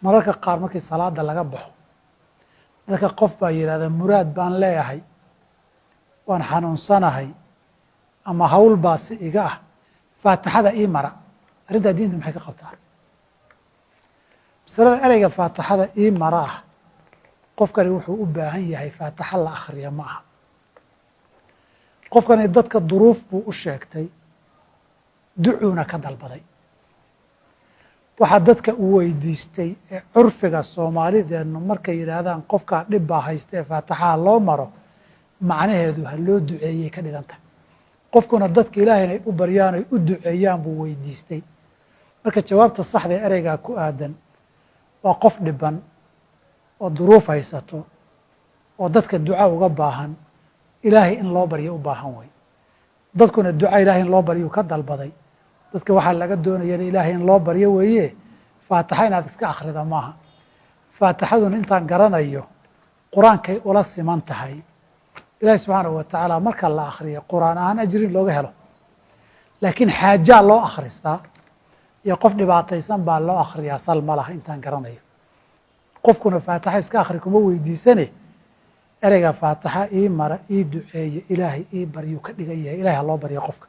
mararka qaar markii salaada laga baxo dadka qof baa yidhahda muraad baan leeyahay waan xanuunsanahay ama hawl baasi iga ah faatixada ii mara arrintaa diinta maxay ka qabtaa masalada ereyga faatixada ii mara ah qofkani wuxuu u baahan yahay faatixa la akhriya ma aha qofkani dadka duruuf buu u sheegtay ducuuna ka dalbaday waxaa dadka u weydiistay ee curfiga soomaalideenu markay yidhaahdaan qofkaa dhib baa haysta ee faatixaha loo maro macnaheedu ha loo duceeyey ka dhiganta qofkuna dadka ilaahay inay u baryaan ay u duceeyaan buu weydiistay marka jawaabta saxda ee ereygaa ku aadan waa qof dhiban oo duruuf haysato oo dadka duca uga baahan ilaahay in loo baryo u baahan way dadkuna duca ilaahay in loo baryo ka dalbaday dadka waxaa laga doonaya ilaahay in loo baryo weeye faatixa inaad iska akhrida maaha faatixaduna intaan garanayo qur-aankay ula siman tahay ilaahi subxaanahu wa tacaala marka la akhriyo qur-aan ahaan ajrin looga helo laakiin xaajaa loo akhristaa iyo qof dhibaataysan baa loo akhriyaa sal ma laha intaan garanayo qofkuna faatixa iska akhri kuma weydiisane ereyga faatixa ii mara ii duceeye ilaahay ii baryuu ka dhigan yahay ilahay ha loo baryo qofka